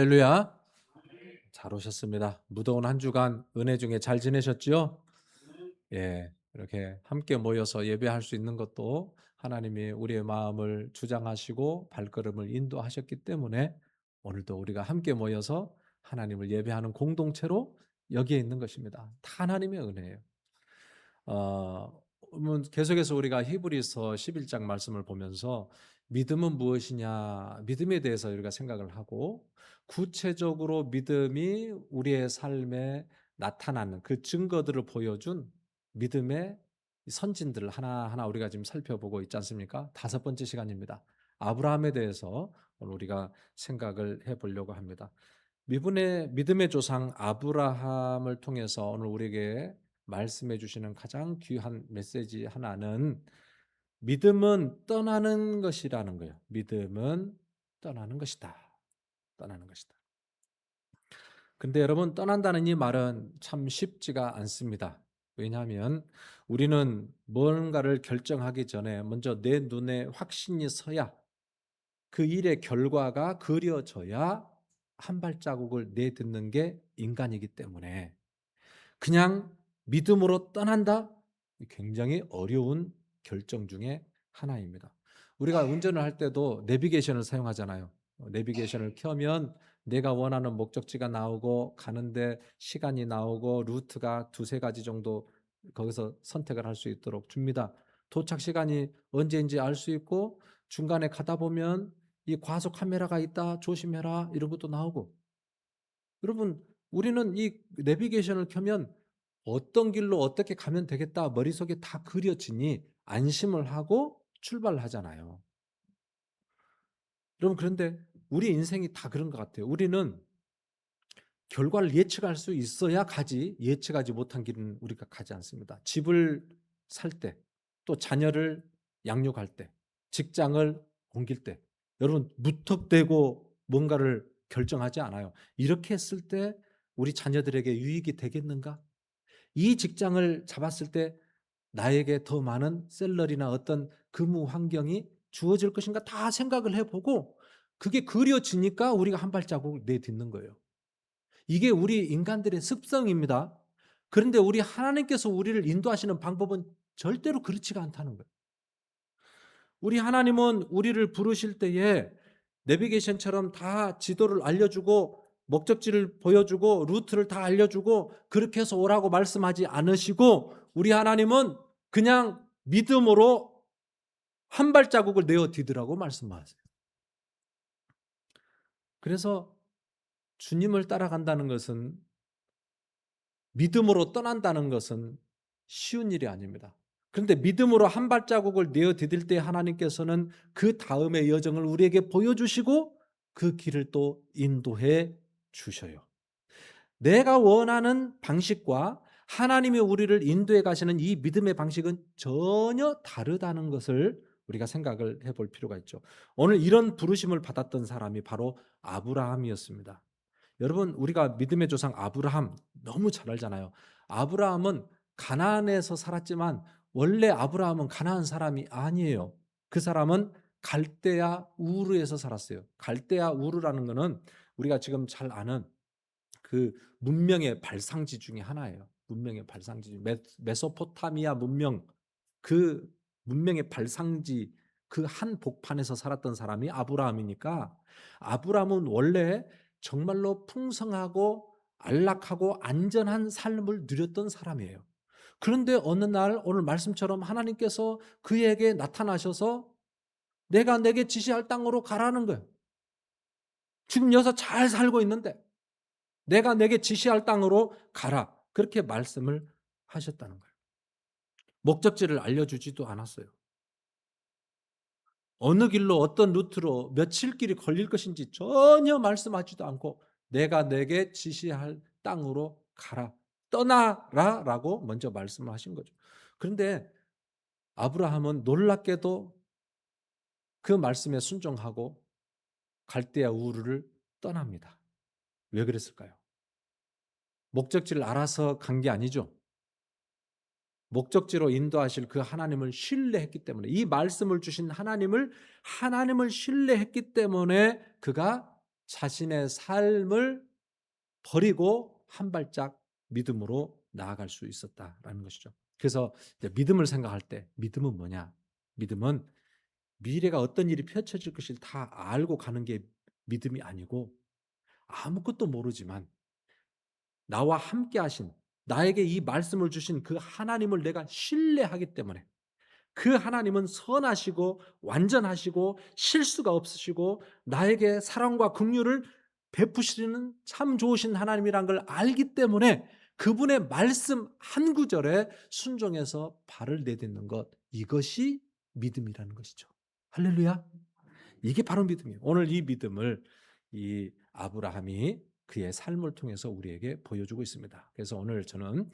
할렐루야. 잘 오셨습니다. 무더운 한 주간 은혜 중에 잘 지내셨죠? 예, 이렇게 함께 모여서 예배할 수 있는 것도 하나님이 우리의 마음을 주장하시고 발걸음을 인도하셨기 때문에 오늘도 우리가 함께 모여서 하나님을 예배하는 공동체로 여기에 있는 것입니다. 다 하나님의 은혜예요. 계속해서 우리가 히브리서 11장 말씀을 보면서 믿음은 무엇이냐, 믿음에 대해서 우리가 생각을 하고 구체적으로 믿음이 우리의 삶에 나타나는 그 증거들을 보여준 믿음의 선진들을 하나하나 우리가 지금 살펴보고 있지 않습니까? 5번째 시간입니다. 아브라함에 대해서 오늘 우리가 생각을 해보려고 합니다. 믿음의 조상 아브라함을 통해서 오늘 우리에게 말씀해 주시는 가장 귀한 메시지 하나는 믿음은 떠나는 것이라는 거예요. 믿음은 떠나는 것이다. 떠나는 것이다. 근데 여러분, 떠난다는 이 말은 참 쉽지가 않습니다. 왜냐하면 우리는 뭔가를 결정하기 전에 먼저 내 눈에 확신이 서야 그 일의 결과가 그려져야 한 발자국을 내딛는 게 인간이기 때문에 그냥 믿음으로 떠난다? 굉장히 어려운 결정 중에 하나입니다. 우리가 운전을 할 때도 내비게이션을 사용하잖아요. 내비게이션을 켜면 내가 원하는 목적지가 나오고 가는데 시간이 나오고 루트가 두세 가지 정도 거기서 선택을 할 수 있도록 줍니다. 도착 시간이 언제인지 알 수 있고 중간에 가다 보면 이 과속 카메라가 있다 조심해라 이런 것도 나오고. 여러분, 우리는 이 내비게이션을 켜면 어떤 길로 어떻게 가면 되겠다 머릿속에 다 그려지니 안심을 하고 출발하잖아요. 여러분, 그런데 우리 인생이 다 그런 것 같아요. 우리는 결과를 예측할 수 있어야 가지, 예측하지 못한 길은 우리가 가지 않습니다. 집을 살 때, 또 자녀를 양육할 때, 직장을 옮길 때, 여러분 무턱대고 뭔가를 결정하지 않아요. 이렇게 했을 때 우리 자녀들에게 유익이 되겠는가? 이 직장을 잡았을 때 나에게 더 많은 샐러리나 어떤 근무 환경이 주어질 것인가 다 생각을 해보고 그게 그려지니까 우리가 한 발자국 내딛는 거예요. 이게 우리 인간들의 습성입니다. 그런데 우리 하나님께서 우리를 인도하시는 방법은 절대로 그렇지가 않다는 거예요. 우리 하나님은 우리를 부르실 때에 내비게이션처럼 다 지도를 알려주고 목적지를 보여주고 루트를 다 알려주고 그렇게 해서 오라고 말씀하지 않으시고 우리 하나님은 그냥 믿음으로 한 발자국을 내어 디디라고 말씀하세요. 그래서 주님을 따라간다는 것은 믿음으로 떠난다는 것은 쉬운 일이 아닙니다. 그런데 믿음으로 한 발자국을 내어 디딜 때 하나님께서는 그 다음의 여정을 우리에게 보여주시고 그 길을 또 인도해 주셔요. 내가 원하는 방식과 하나님이 우리를 인도해 가시는 이 믿음의 방식은 전혀 다르다는 것을 우리가 생각을 해볼 필요가 있죠. 오늘 이런 부르심을 받았던 사람이 바로 아브라함이었습니다. 여러분, 우리가 믿음의 조상 아브라함 너무 잘 알잖아요. 아브라함은 가나안에서 살았지만 원래 아브라함은 가나안 사람이 아니에요. 그 사람은 갈대아 우르에서 살았어요. 갈대아 우르라는 것은 우리가 지금 잘 아는 그 문명의 발상지 중에 하나예요. 문명의 발상지, 메소포타미아 문명, 그 문명의 발상지 그 한 복판에서 살았던 사람이 아브라함이니까 아브라함은 원래 정말로 풍성하고 안락하고 안전한 삶을 누렸던 사람이에요. 그런데 어느 날 오늘 말씀처럼 하나님께서 그에게 나타나셔서 내가 내게 지시할 땅으로 가라는 거예요. 지금 여기서 잘 살고 있는데 내가 내게 지시할 땅으로 가라. 그렇게 말씀을 하셨다는 거예요. 목적지를 알려주지도 않았어요. 어느 길로 어떤 루트로 며칠 길이 걸릴 것인지 전혀 말씀하지도 않고 내가 내게 지시할 땅으로 가라. 떠나라 라고 먼저 말씀을 하신 거죠. 그런데 아브라함은 놀랍게도 그 말씀에 순종하고 갈대아 우르를 떠납니다. 왜 그랬을까요? 목적지를 알아서 간 게 아니죠. 목적지로 인도하실 그 하나님을 신뢰했기 때문에 이 말씀을 주신 하나님을 신뢰했기 때문에 그가 자신의 삶을 버리고 한 발짝 믿음으로 나아갈 수 있었다라는 것이죠. 그래서 이제 믿음을 생각할 때 믿음은 뭐냐? 믿음은 미래가 어떤 일이 펼쳐질 것을 다 알고 가는 게 믿음이 아니고 아무것도 모르지만 나와 함께 하신 나에게 이 말씀을 주신 그 하나님을 내가 신뢰하기 때문에 그 하나님은 선하시고 완전하시고 실수가 없으시고 나에게 사랑과 긍휼을 베푸시는 참 좋으신 하나님이란 걸 알기 때문에 그분의 말씀 한 구절에 순종해서 발을 내딛는 것, 이것이 믿음이라는 것이죠. 할렐루야. 이게 바로 믿음이에요. 오늘 이 믿음을 이 아브라함이 그의 삶을 통해서 우리에게 보여주고 있습니다. 그래서 오늘 저는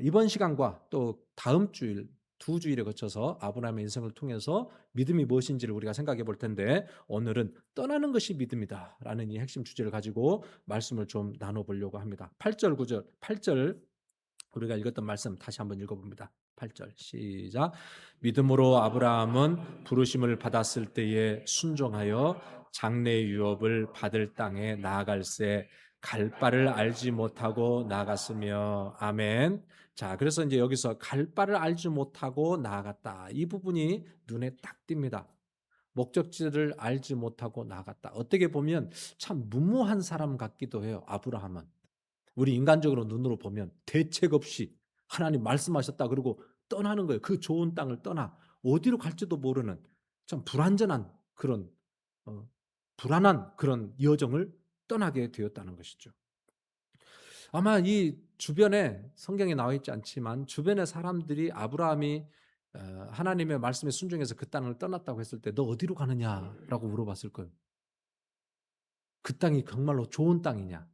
이번 시간과 또 다음 주일 두 주일에 거쳐서 아브라함의 인생을 통해서 믿음이 무엇인지를 우리가 생각해 볼 텐데, 오늘은 떠나는 것이 믿음이다라는 이 핵심 주제를 가지고 말씀을 좀 나눠 보려고 합니다. 8절 9절 8절 우리가 읽었던 말씀 다시 한번 읽어봅니다. 8절 시작. 믿음으로 아브라함은 부르심을 받았을 때에 순종하여 장래 유업을 받을 땅에 나아갈새 갈 바를 알지 못하고 나아갔으며. 아멘. 자, 그래서 이제 여기서 갈 바를 알지 못하고 나아갔다, 이 부분이 눈에 딱 띕니다. 목적지를 알지 못하고 나아갔다. 어떻게 보면 참 무모한 사람 같기도 해요. 아브라함은 우리 인간적으로 눈으로 보면 대책 없이 하나님 말씀하셨다 그러고 떠나는 거예요. 그 좋은 땅을 떠나 어디로 갈지도 모르는 참 불안전한 그런 불안한 그런 여정을 떠나게 되었다는 것이죠. 아마 이 주변에 성경에 나와 있지 않지만 주변의 사람들이 아브라함이 하나님의 말씀에 순종해서 그 땅을 떠났다고 했을 때 너 어디로 가느냐라고 물어봤을 거예요. 그 땅이 정말로 좋은 땅이냐?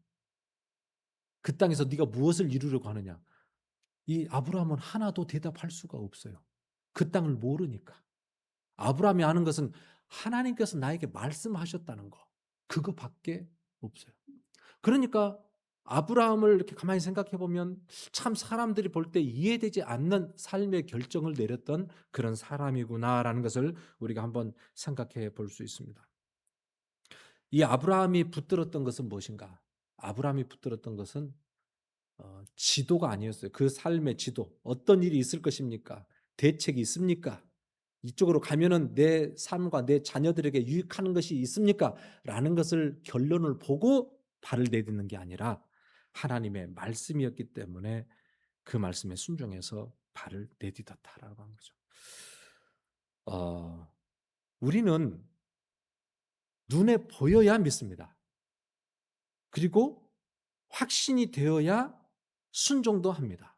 그 땅에서 네가 무엇을 이루려고 하느냐? 이 아브라함은 하나도 대답할 수가 없어요. 그 땅을 모르니까. 아브라함이 아는 것은 하나님께서 나에게 말씀하셨다는 거, 그거밖에 없어요. 그러니까 아브라함을 이렇게 가만히 생각해 보면 참 사람들이 볼 때 이해되지 않는 삶의 결정을 내렸던 그런 사람이구나라는 것을 우리가 한번 생각해 볼 수 있습니다. 이 아브라함이 붙들었던 것은 무엇인가? 아브라함이 붙들었던 것은 지도가 아니었어요. 그 삶의 지도. 어떤 일이 있을 것입니까? 대책이 있습니까? 이쪽으로 가면은 내 삶과 내 자녀들에게 유익하는 것이 있습니까? 라는 것을 결론을 보고 발을 내딛는 게 아니라 하나님의 말씀이었기 때문에 그 말씀에 순종해서 발을 내딛었다라고 하는 거죠. 어, 우리는 눈에 보여야 믿습니다. 그리고 확신이 되어야 순종도 합니다.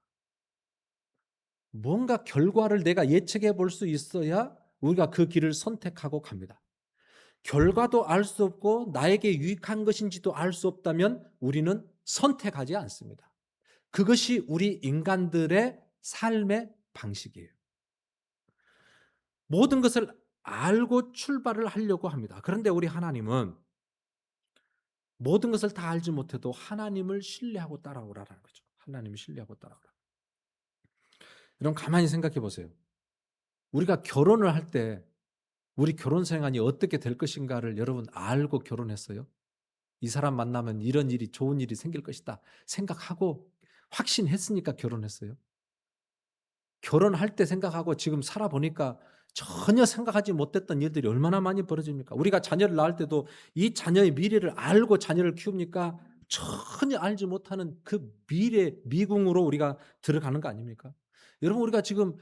뭔가 결과를 내가 예측해 볼 수 있어야 우리가 그 길을 선택하고 갑니다. 결과도 알 수 없고 나에게 유익한 것인지도 알 수 없다면 우리는 선택하지 않습니다. 그것이 우리 인간들의 삶의 방식이에요. 모든 것을 알고 출발을 하려고 합니다. 그런데 우리 하나님은 모든 것을 다 알지 못해도 하나님을 신뢰하고 따라오라라는 거죠. 하나님을 신뢰하고 따라오라. 여러분 가만히 생각해 보세요. 우리가 결혼을 할 때 우리 결혼 생활이 어떻게 될 것인가를 여러분 알고 결혼했어요? 이 사람 만나면 이런 일이 좋은 일이 생길 것이다 생각하고 확신했으니까 결혼했어요. 결혼할 때 생각하고 지금 살아보니까 전혀 생각하지 못했던 일들이 얼마나 많이 벌어집니까? 우리가 자녀를 낳을 때도 이 자녀의 미래를 알고 자녀를 키웁니까? 전혀 알지 못하는 그 미래 미궁으로 우리가 들어가는 거 아닙니까? 여러분 우리가 지금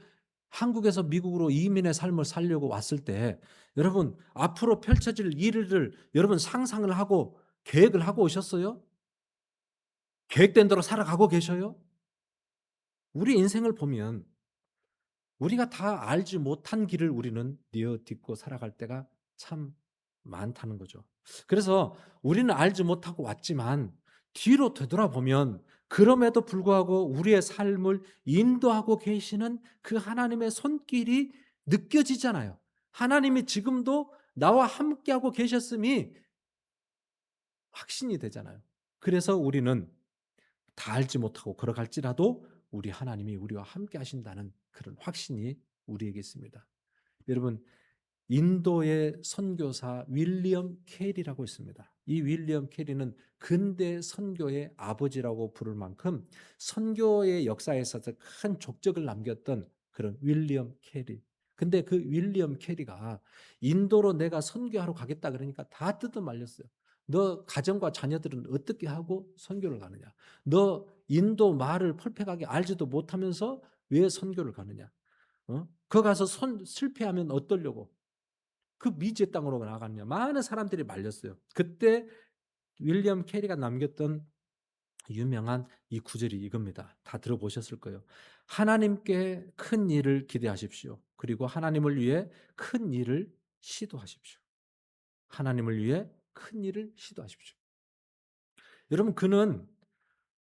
한국에서 미국으로 이민의 삶을 살려고 왔을 때 여러분 앞으로 펼쳐질 일을 여러분 상상을 하고 계획을 하고 오셨어요? 계획된 대로 살아가고 계셔요? 우리 인생을 보면 우리가 다 알지 못한 길을 우리는 뉘어딛고 살아갈 때가 참 많다는 거죠. 그래서 우리는 알지 못하고 왔지만 뒤로 되돌아보면 그럼에도 불구하고 우리의 삶을 인도하고 계시는 그 하나님의 손길이 느껴지잖아요. 하나님이 지금도 나와 함께하고 계셨음이 확신이 되잖아요. 그래서 우리는 다 알지 못하고 걸어갈지라도 우리 하나님이 우리와 함께 하신다는 그런 확신이 우리에게 있습니다. 여러분 인도의 선교사 윌리엄 캐리라고 있습니다. 이 윌리엄 캐리는 근대 선교의 아버지라고 부를 만큼 선교의 역사에 있어서 큰 족적을 남겼던 그런 윌리엄 캐리. 근데 그 윌리엄 캐리가 인도로 내가 선교하러 가겠다 그러니까 다 뜯어 말렸어요. 너 가정과 자녀들은 어떻게 하고 선교를 가느냐? 너 인도 말을 펄펙하게 알지도 못하면서 왜 선교를 가느냐? 거 가서 실패하면 어떠려고? 그 미지의 땅으로 나갔냐. 많은 사람들이 말렸어요. 그때 윌리엄 캐리가 남겼던 유명한 이 구절이 이겁니다. 다 들어보셨을 거예요. 하나님께 큰 일을 기대하십시오. 그리고 하나님을 위해 큰 일을 시도하십시오. 하나님을 위해 큰 일을 시도하십시오. 여러분, 그는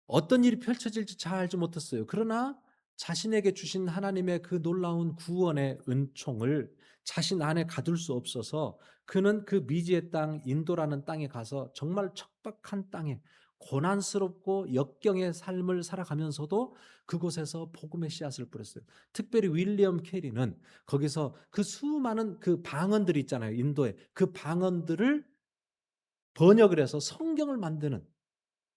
어떤 일이 펼쳐질지 잘 알지 못했어요. 그러나 자신에게 주신 하나님의 그 놀라운 구원의 은총을 자신 안에 가둘 수 없어서 그는 그 미지의 땅 인도라는 땅에 가서 정말 척박한 땅에 고난스럽고 역경의 삶을 살아가면서도 그곳에서 복음의 씨앗을 뿌렸어요. 특별히 윌리엄 캐리는 거기서 그 수많은 그 방언들이 있잖아요. 인도에 그 방언들을 번역을 해서 성경을 만드는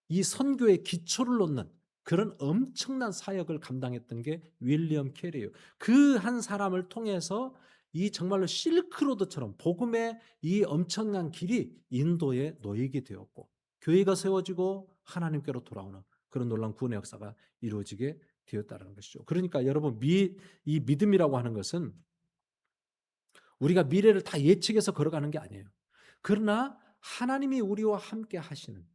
이 선교의 기초를 놓는 그런 엄청난 사역을 감당했던 게 윌리엄 캐리예요. 그 한 사람을 통해서 이 정말로 실크로드처럼 복음의 이 엄청난 길이 인도에 놓이게 되었고 교회가 세워지고 하나님께로 돌아오는 그런 놀라운 구원의 역사가 이루어지게 되었다는 것이죠. 그러니까 여러분 이 믿음이라고 하는 것은 우리가 미래를 다 예측해서 걸어가는 게 아니에요. 그러나 하나님이 우리와 함께 하시는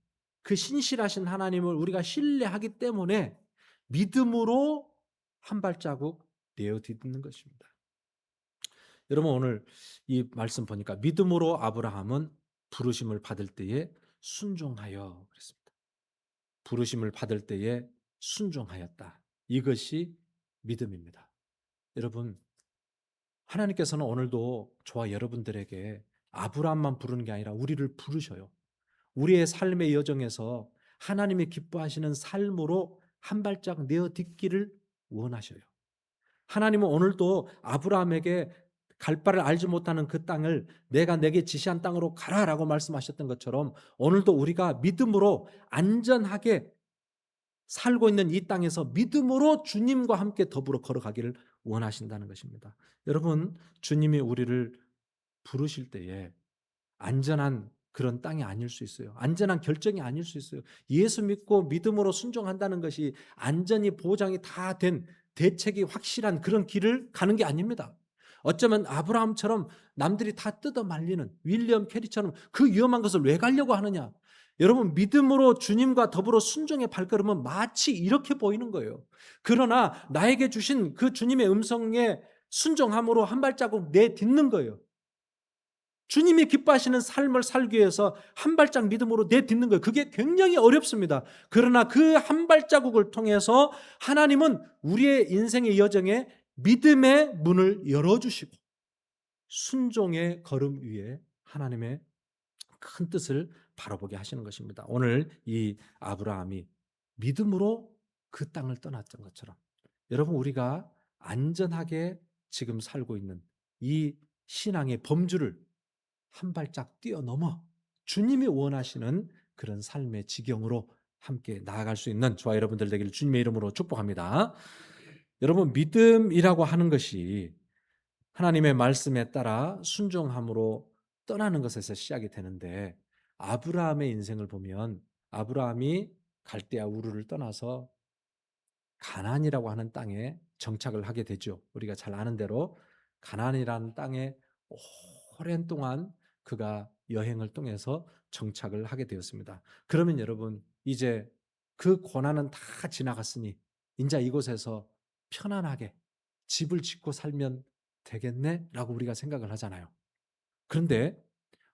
그 신실하신 하나님을 우리가 신뢰하기 때문에 믿음으로 한 발자국 내어딛는 것입니다. 여러분 오늘 이 말씀 보니까 믿음으로 아브라함은 부르심을 받을 때에 순종하여 그랬습니다. 부르심을 받을 때에 순종하였다. 이것이 믿음입니다. 여러분 하나님께서는 오늘도 저와 여러분들에게 아브라함만 부르는 게 아니라 우리를 부르셔요. 우리의 삶의 여정에서 하나님이 기뻐하시는 삶으로 한 발짝 내어딛기를 원하셔요. 하나님은 오늘도 아브라함에게 갈 바를 알지 못하는 그 땅을 내가 내게 지시한 땅으로 가라라고 말씀하셨던 것처럼 오늘도 우리가 믿음으로 안전하게 살고 있는 이 땅에서 믿음으로 주님과 함께 더불어 걸어가기를 원하신다는 것입니다. 여러분, 주님이 우리를 부르실 때에 안전한 그런 땅이 아닐 수 있어요. 안전한 결정이 아닐 수 있어요. 예수 믿고 믿음으로 순종한다는 것이 안전이 보장이 다 된 대책이 확실한 그런 길을 가는 게 아닙니다. 어쩌면 아브라함처럼 남들이 다 뜯어 말리는 윌리엄 캐리처럼 그 위험한 것을 왜 가려고 하느냐? 여러분 믿음으로 주님과 더불어 순종의 발걸음은 마치 이렇게 보이는 거예요. 그러나 나에게 주신 그 주님의 음성에 순종함으로 한 발자국 내딛는 거예요. 주님이 기뻐하시는 삶을 살기 위해서 한 발짝 믿음으로 내딛는 거예요. 그게 굉장히 어렵습니다. 그러나 그 한 발자국을 통해서 하나님은 우리의 인생의 여정에 믿음의 문을 열어주시고 순종의 걸음 위에 하나님의 큰 뜻을 바라보게 하시는 것입니다. 오늘 이 아브라함이 믿음으로 그 땅을 떠났던 것처럼 여러분 우리가 안전하게 지금 살고 있는 이 신앙의 범주를 한 발짝 뛰어넘어 주님이 원하시는 그런 삶의 지경으로 함께 나아갈 수 있는 저와 여러분들 되기를 주님의 이름으로 축복합니다. 여러분 믿음이라고 하는 것이 하나님의 말씀에 따라 순종함으로 떠나는 것에서 시작이 되는데 아브라함의 인생을 보면 아브라함이 갈대아 우르를 떠나서 가나안이라고 하는 땅에 정착을 하게 되죠. 우리가 잘 아는 대로 가나안이라는 땅에 오랜 동안 그가 여행을 통해서 정착을 하게 되었습니다. 그러면 여러분 이제 그 고난은 다 지나갔으니 이제 이곳에서 편안하게 집을 짓고 살면 되겠네라고 우리가 생각을 하잖아요. 그런데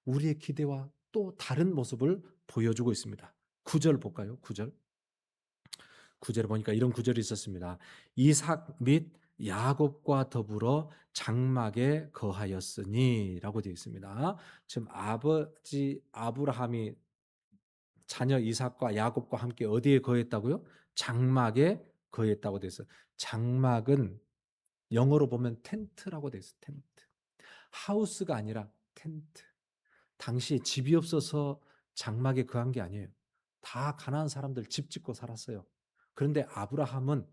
우리의 기대와 또 다른 모습을 보여주고 있습니다. 9절 볼까요? 9절. 9절에 보니까 이런 구절이 있었습니다. 이삭 및 야곱과 더불어 장막에 거하였으니 라고 되어 있습니다. 지금 아버지 아브라함이 자녀 이삭과 야곱과 함께 어디에 거했다고요? 장막에 거했다고 되어 있어요. 장막은 영어로 보면 텐트라고 되어 있어요. 텐트. 하우스가 아니라 텐트. 당시 집이 없어서 장막에 거한 게 아니에요. 다 가나안 사람들 집 짓고 살았어요. 그런데 아브라함은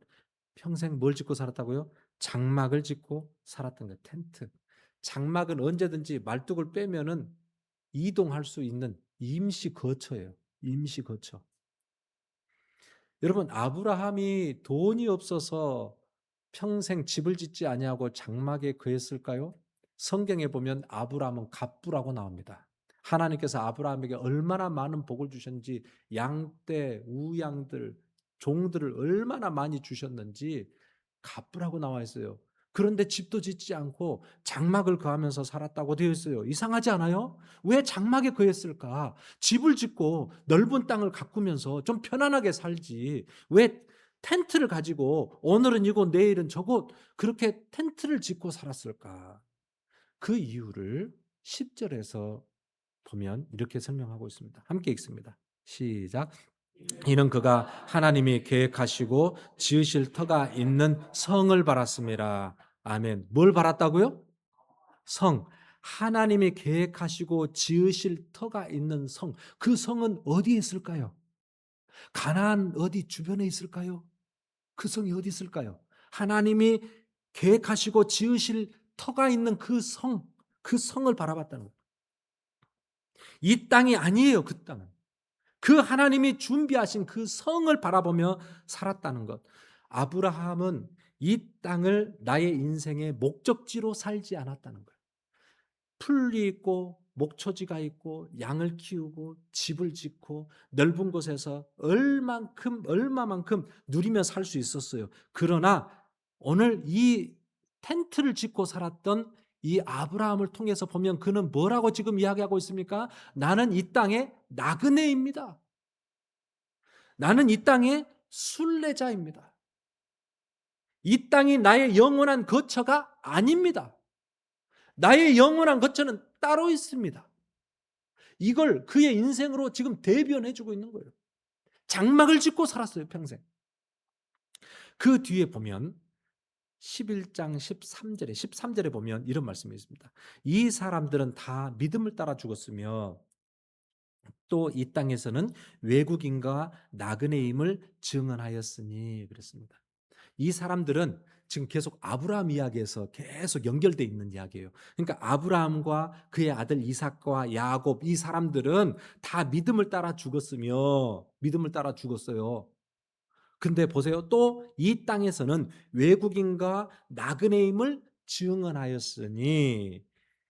평생 뭘 짓고 살았다고요? 장막을 짓고 살았던 거예요. 텐트. 장막은 언제든지 말뚝을 빼면은 이동할 수 있는 임시 거처예요. 임시 거처. 여러분, 아브라함이 돈이 없어서 평생 집을 짓지 아니하고 장막에 거했을까요? 성경에 보면 아브라함은 갑부라고 나옵니다. 하나님께서 아브라함에게 얼마나 많은 복을 주셨는지, 양떼, 우양들, 종들을 얼마나 많이 주셨는지 갑부라고 나와 있어요. 그런데 집도 짓지 않고 장막을 거하면서 살았다고 되어 있어요. 이상하지 않아요? 왜 장막에 거했을까? 집을 짓고 넓은 땅을 가꾸면서 좀 편안하게 살지. 왜 텐트를 가지고 오늘은 이곳 내일은 저곳 그렇게 텐트를 짓고 살았을까? 그 이유를 10절에서 보면 이렇게 설명하고 있습니다. 함께 읽습니다. 시작. 이는 그가 하나님이 계획하시고 지으실 터가 있는 성을 바랐습니다. 아멘. 뭘 바랐다고요? 성. 하나님이 계획하시고 지으실 터가 있는 성. 그 성은 어디에 있을까요? 가나안 어디 주변에 있을까요? 그 성이 어디 있을까요? 하나님이 계획하시고 지으실 터가 있는 그 성, 그 성을 바라봤다는 거예요. 이 땅이 아니에요, 그 땅은. 그 하나님이 준비하신 그 성을 바라보며 살았다는 것. 아브라함은 이 땅을 나의 인생의 목적지로 살지 않았다는 거예요. 풀이 있고 목초지가 있고 양을 키우고 집을 짓고 넓은 곳에서 얼마만큼 누리며 살 수 있었어요. 그러나 오늘 이 텐트를 짓고 살았던 이 아브라함을 통해서 보면 그는 뭐라고 지금 이야기하고 있습니까? 나는 이 땅의 나그네입니다. 나는 이 땅의 순례자입니다. 이 땅이 나의 영원한 거처가 아닙니다. 나의 영원한 거처는 따로 있습니다. 이걸 그의 인생으로 지금 대변해주고 있는 거예요. 장막을 짓고 살았어요, 평생. 그 뒤에 보면 11장 13절에 보면 이런 말씀이 있습니다. 이 사람들은 다 믿음을 따라 죽었으며 또 이 땅에서는 외국인과 나그네임을 증언하였으니 그랬습니다. 이 사람들은 지금 계속 아브라함 이야기에서 계속 연결되어 있는 이야기예요. 그러니까 아브라함과 그의 아들 이삭과 야곱 이 사람들은 다 믿음을 따라 죽었으며 믿음을 따라 죽었어요. 근데 보세요. 또 이 땅에서는 외국인과 나그네임을 증언하였으니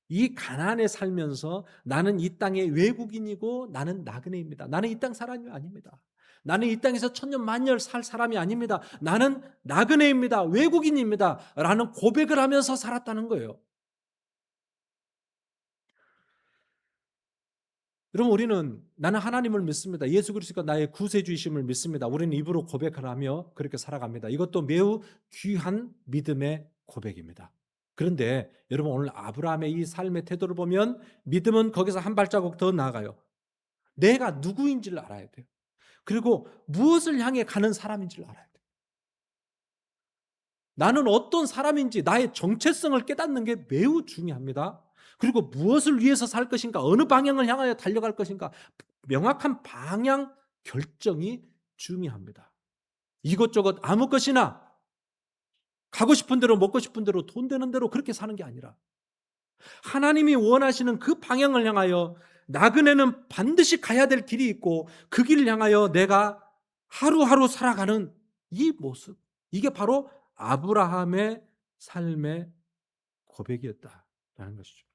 이 가나안에 살면서 나는 이 땅의 외국인이고 나는 나그네입니다. 나는 이 땅 사람이 아닙니다. 나는 이 땅에서 천년 만년 살 사람이 아닙니다. 나는 나그네입니다. 외국인입니다. 라는 고백을 하면서 살았다는 거예요. 여러분 우리는 나는 하나님을 믿습니다. 예수 그리스도가 나의 구세주이심을 믿습니다. 우리는 입으로 고백을 하며 그렇게 살아갑니다. 이것도 매우 귀한 믿음의 고백입니다. 그런데 여러분 오늘 아브라함의 이 삶의 태도를 보면 믿음은 거기서 한 발자국 더 나아가요. 내가 누구인지를 알아야 돼요. 그리고 무엇을 향해 가는 사람인지를 알아야 돼요. 나는 어떤 사람인지 나의 정체성을 깨닫는 게 매우 중요합니다. 그리고 무엇을 위해서 살 것인가, 어느 방향을 향하여 달려갈 것인가, 명확한 방향 결정이 중요합니다. 이것저것 아무 것이나 가고 싶은 대로 먹고 싶은 대로 돈 되는 대로 그렇게 사는 게 아니라 하나님이 원하시는 그 방향을 향하여 나그네는 반드시 가야 될 길이 있고 그 길을 향하여 내가 하루하루 살아가는 이 모습, 이게 바로 아브라함의 삶의 고백이었다라는 것이죠.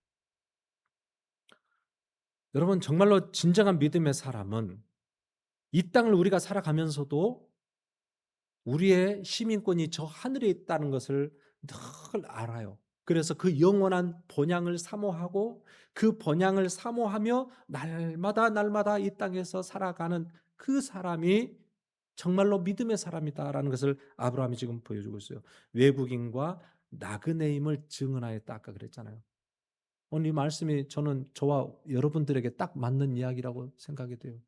여러분 정말로 진정한 믿음의 사람은 이 땅을 우리가 살아가면서도 우리의 시민권이 저 하늘에 있다는 것을 늘 알아요. 그래서 그 영원한 본향을 사모하고 그 본향을 사모하며 날마다 이 땅에서 살아가는 그 사람이 정말로 믿음의 사람이다라는 것을 아브라함이 지금 보여주고 있어요. 외국인과 나그네임을 증언하였다 아까 그랬잖아요. 오늘 이 말씀이 저는 저와 여러분들에게 딱 맞는 이야기라고 생각이 돼요.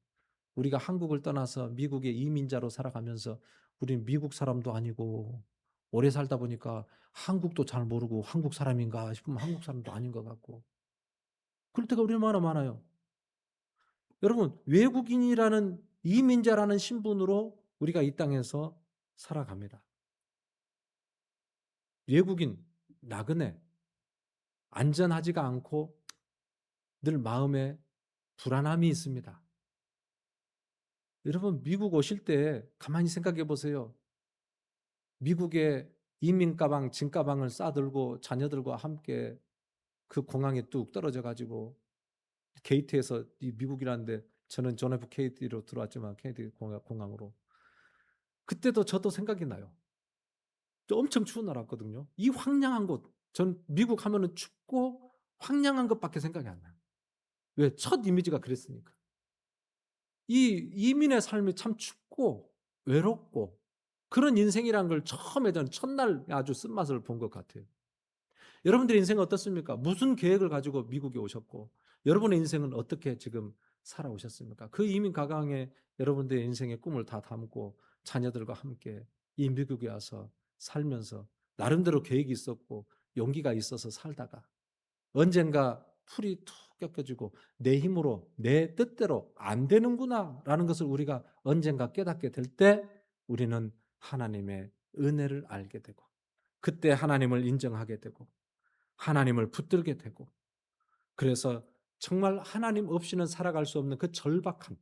우리가 한국을 떠나서 미국의 이민자로 살아가면서 우리는 미국 사람도 아니고 오래 살다 보니까 한국도 잘 모르고 한국 사람인가 싶으면 한국 사람도 아닌 것 같고 그럴 때가 얼마나 많아요. 여러분 외국인이라는 이민자라는 신분으로 우리가 이 땅에서 살아갑니다. 외국인, 나그네, 안전하지가 않고 늘 마음에 불안함이 있습니다. 여러분 미국 오실 때 가만히 생각해 보세요. 미국에 이민 가방, 짐 가방을 싸들고 자녀들과 함께 그 공항에 뚝 떨어져 가지고 게이트에서 이 미국이라는데 저는 존 F 케네디로 들어왔지만 케네디 공항으로 그때도 저도 생각이 나요. 엄청 추운 나라거든요. 이 황량한 곳, 전 미국 하면은 춥고 황량한 것밖에 생각이 안 나요. 왜? 첫 이미지가 그랬으니까. 이 이민의 삶이 참 춥고 외롭고 그런 인생이란 걸 처음에 저는 첫날 아주 쓴맛을 본 것 같아요. 여러분들의 인생은 어떻습니까? 무슨 계획을 가지고 미국에 오셨고 여러분의 인생은 어떻게 지금 살아오셨습니까? 그 이민 가강에 여러분들의 인생의 꿈을 다 담고 자녀들과 함께 이 미국에 와서 살면서 나름대로 계획이 있었고 용기가 있어서 살다가 언젠가 풀이 툭 꺾여지고 내 힘으로 내 뜻대로 안 되는구나라는 것을 우리가 언젠가 깨닫게 될 때 우리는 하나님의 은혜를 알게 되고 그때 하나님을 인정하게 되고 하나님을 붙들게 되고 그래서 정말 하나님 없이는 살아갈 수 없는 그 절박한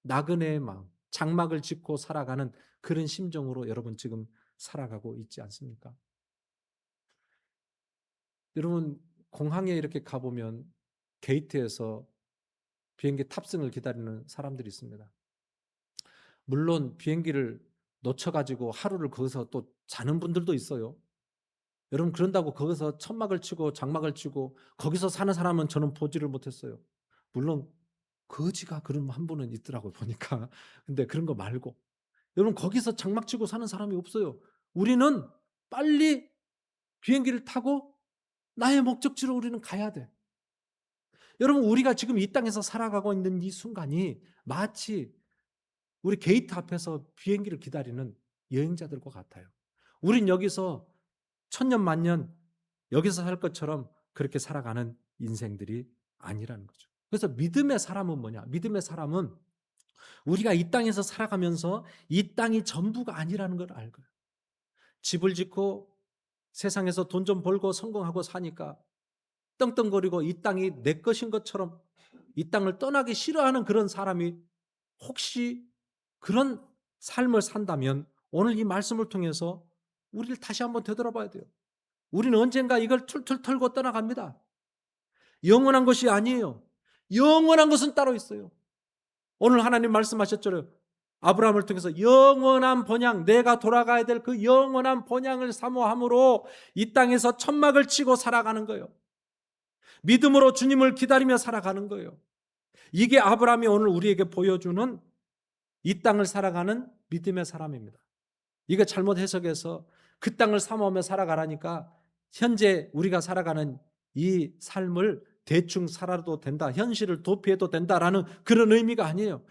나그네의 마음, 장막을 짚고 살아가는 그런 심정으로 여러분 지금 살아가고 있지 않습니까? 여러분 공항에 이렇게 가보면 게이트에서 비행기 탑승을 기다리는 사람들이 있습니다. 물론 비행기를 놓쳐가지고 하루를 거기서 또 자는 분들도 있어요. 여러분 그런다고 거기서 천막을 치고 장막을 치고 거기서 사는 사람은 저는 보지를 못했어요. 물론 거지가 그런 한 분은 있더라고요 보니까. 근데 그런 거 말고 여러분 거기서 장막 치고 사는 사람이 없어요. 우리는 빨리 비행기를 타고 나의 목적지로 우리는 가야 돼. 여러분 우리가 지금 이 땅에서 살아가고 있는 이 순간이 마치 우리 게이트 앞에서 비행기를 기다리는 여행자들과 같아요. 우린 여기서 천년 만년 여기서 살 것처럼 그렇게 살아가는 인생들이 아니라는 거죠. 그래서 믿음의 사람은 뭐냐? 믿음의 사람은 우리가 이 땅에서 살아가면서 이 땅이 전부가 아니라는 걸 알고요. 집을 짓고 세상에서 돈 좀 벌고 성공하고 사니까 떵떵거리고 이 땅이 내 것인 것처럼 이 땅을 떠나기 싫어하는 그런 사람이 혹시 그런 삶을 산다면 오늘 이 말씀을 통해서 우리를 다시 한번 되돌아봐야 돼요. 우리는 언젠가 이걸 툴툴 털고 떠나갑니다. 영원한 것이 아니에요. 영원한 것은 따로 있어요. 오늘 하나님 말씀하셨죠. 아브라함을 통해서 영원한 번향, 내가 돌아가야 될 그 영원한 번향을 사모함으로 이 땅에서 천막을 치고 살아가는 거예요. 믿음으로 주님을 기다리며 살아가는 거예요. 이게 아브라함이 오늘 우리에게 보여주는 이 땅을 살아가는 믿음의 사람입니다. 이거 잘못 해석해서 그 땅을 사모하며 살아가라니까 현재 우리가 살아가는 이 삶을 대충 살아도 된다, 현실을 도피해도 된다라는 그런 의미가 아니에요.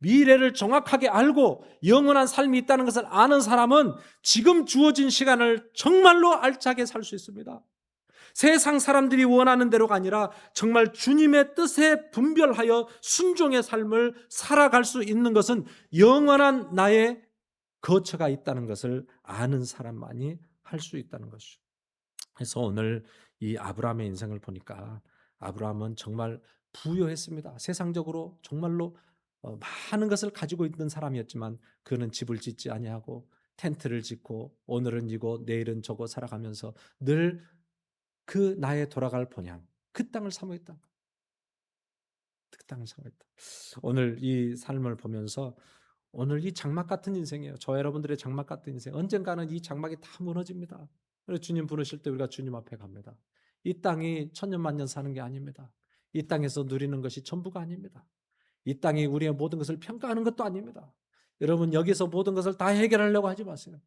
미래를 정확하게 알고 영원한 삶이 있다는 것을 아는 사람은 지금 주어진 시간을 정말로 알차게 살 수 있습니다. 세상 사람들이 원하는 대로가 아니라 정말 주님의 뜻에 분별하여 순종의 삶을 살아갈 수 있는 것은 영원한 나의 거처가 있다는 것을 아는 사람만이 할 수 있다는 것이죠. 그래서 오늘 이 아브라함의 인생을 보니까 아브라함은 정말 부유했습니다. 세상적으로 정말로 많은 것을 가지고 있는 사람이었지만 그는 집을 짓지 아니하고 텐트를 짓고 오늘은 이곳 내일은 저곳 살아가면서 늘 그 나의 돌아갈 본향 그 땅을 사모했다. 그 땅을 사모했다. 오늘 이 삶을 보면서 오늘 이 장막 같은 인생이에요. 저 여러분들의 장막 같은 인생. 언젠가는 이 장막이 다 무너집니다. 그래서 주님 부르실 때 우리가 주님 앞에 갑니다. 이 땅이 천년만년 사는 게 아닙니다. 이 땅에서 누리는 것이 전부가 아닙니다. 이 땅이 우리의 모든 것을 평가하는 것도 아닙니다. 여러분 여기서 모든 것을 다 해결하려고 하지 마세요.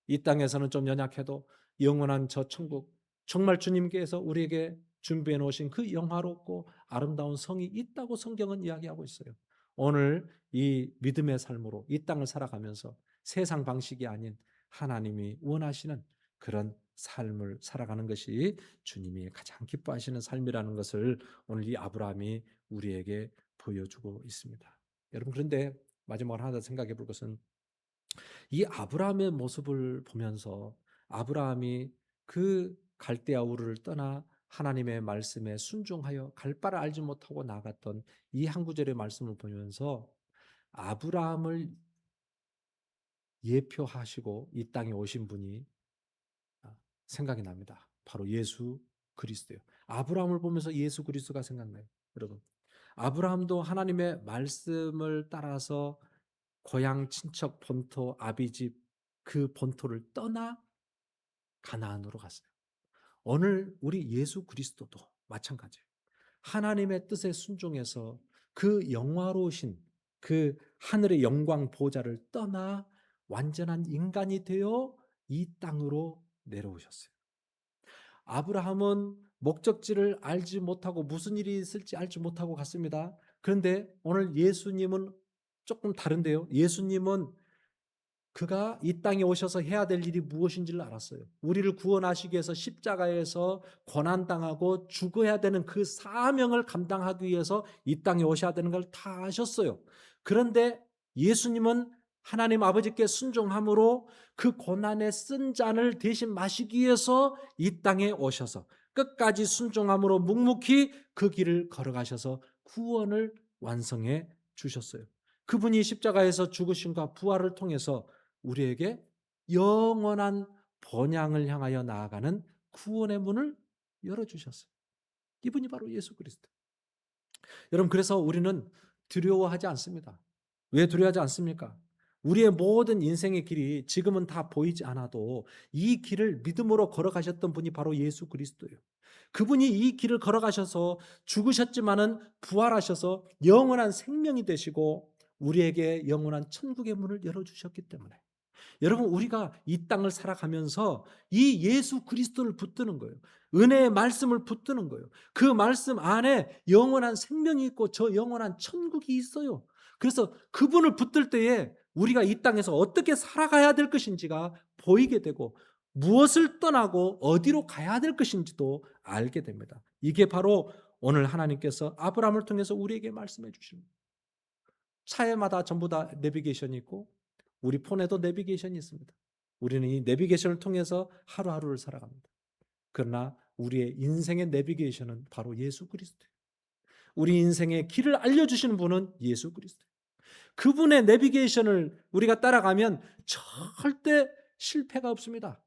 이 땅에서는 좀 연약해도 영원한 저 천국, 정말 주님께서 우리에게 준비해 놓으신 그 영화롭고 아름다운 성이 있다고 성경은 이야기하고 있어요. 오늘 이 믿음의 삶으로 이 땅을 살아가면서 세상 방식이 아닌 하나님이 원하시는 그런 삶을 살아가는 것이 주님이 가장 기뻐하시는 삶이라는 것을 오늘 이 아브라함이 우리에게 보여주고 있습니다. 여러분, 그런데 마지막으로 하나 더 생각해 볼 것은 이 아브라함의 모습을 보면서 아브라함이 그 갈대아 우르를 떠나 하나님의 말씀에 순종하여 갈 바를 알지 못하고 나갔던 이 한 구절의 말씀을 보면서 아브라함을 예표하시고 이 땅에 오신 분이 생각이 납니다. 바로 예수 그리스도예요. 아브라함을 보면서 예수 그리스도가 생각나요. 여러분, 아브라함도 하나님의 말씀을 따라서 고향 친척 본토 아비집 그 본토를 떠나 가나안으로 갔어요. 오늘 우리 예수 그리스도도 마찬가지예요. 하나님의 뜻에 순종해서 그 영화로우신 그 하늘의 영광 보좌를 떠나 완전한 인간이 되어 이 땅으로 내려오셨어요. 아브라함은 목적지를 알지 못하고 무슨 일이 있을지 알지 못하고 갔습니다. 그런데 오늘 예수님은 조금 다른데요. 예수님은 그가 이 땅에 오셔서 해야 될 일이 무엇인지를 알았어요. 우리를 구원하시기 위해서 십자가에서 고난당하고 죽어야 되는 그 사명을 감당하기 위해서 이 땅에 오셔야 되는 걸 다 아셨어요. 그런데 예수님은 하나님 아버지께 순종함으로 그 고난의 쓴 잔을 대신 마시기 위해서 이 땅에 오셔서 끝까지 순종함으로 묵묵히 그 길을 걸어가셔서 구원을 완성해 주셨어요. 그분이 십자가에서 죽으심과 부활을 통해서 우리에게 영원한 번향을 향하여 나아가는 구원의 문을 열어주셨어요. 이분이 바로 예수 그리스도. 여러분, 그래서 우리는 두려워하지 않습니다. 왜 두려워하지 않습니까? 우리의 모든 인생의 길이 지금은 다 보이지 않아도 이 길을 믿음으로 걸어가셨던 분이 바로 예수 그리스도예요. 그분이 이 길을 걸어가셔서 죽으셨지만은 부활하셔서 영원한 생명이 되시고 우리에게 영원한 천국의 문을 열어주셨기 때문에 여러분, 우리가 이 땅을 살아가면서 이 예수 그리스도를 붙드는 거예요. 은혜의 말씀을 붙드는 거예요. 그 말씀 안에 영원한 생명이 있고 저 영원한 천국이 있어요. 그래서 그분을 붙들 때에 우리가 이 땅에서 어떻게 살아가야 될 것인지가 보이게 되고 무엇을 떠나고 어디로 가야 될 것인지도 알게 됩니다. 이게 바로 오늘 하나님께서 아브라함을 통해서 우리에게 말씀해 주십니다. 차에마다 전부 다 내비게이션이 있고 우리 폰에도 내비게이션이 있습니다. 우리는 이 내비게이션을 통해서 하루하루를 살아갑니다. 그러나 우리의 인생의 내비게이션은 바로 예수 그리스도예요. 우리 인생의 길을 알려주시는 분은 예수 그리스도예요. 그분의 내비게이션을 우리가 따라가면 절대 실패가 없습니다.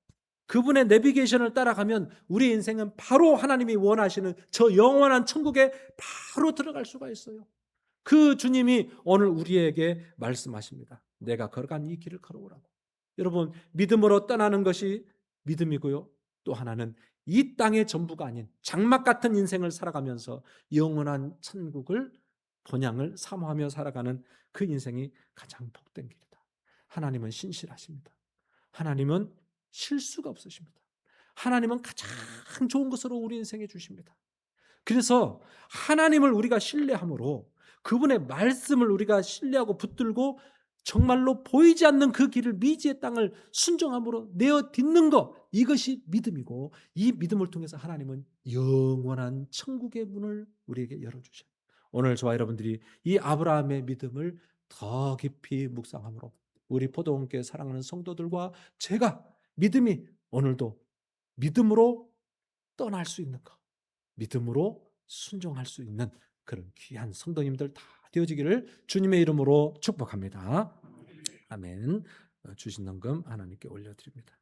그분의 내비게이션을 따라가면 우리 인생은 바로 하나님이 원하시는 저 영원한 천국에 바로 들어갈 수가 있어요. 그 주님이 오늘 우리에게 말씀하십니다. 내가 걸어간 이 길을 걸어오라고. 여러분, 믿음으로 떠나는 것이 믿음이고요. 또 하나는 이 땅의 전부가 아닌 장막 같은 인생을 살아가면서 영원한 천국을 본향을 사모하며 살아가는 그 인생이 가장 복된 길이다. 하나님은 신실하십니다. 하나님은 실수가 없으십니다. 하나님은 가장 좋은 것으로 우리 인생에 주십니다. 그래서 하나님을 우리가 신뢰함으로 그분의 말씀을 우리가 신뢰하고 붙들고 정말로 보이지 않는 그 길을 미지의 땅을 순종함으로 내어 딛는 것, 이것이 믿음이고 이 믿음을 통해서 하나님은 영원한 천국의 문을 우리에게 열어주셔요. 오늘 저와 여러분들이 이 아브라함의 믿음을 더 깊이 묵상함으로 우리 포도원교회 사랑하는 성도들과 제가 믿음이 오늘도 믿음으로 떠날 수 있는 것, 믿음으로 순종할 수 있는 그런 귀한 성도님들 다 되어지기를 주님의 이름으로 축복합니다. 아멘. 주신 헌금 하나님께 올려드립니다.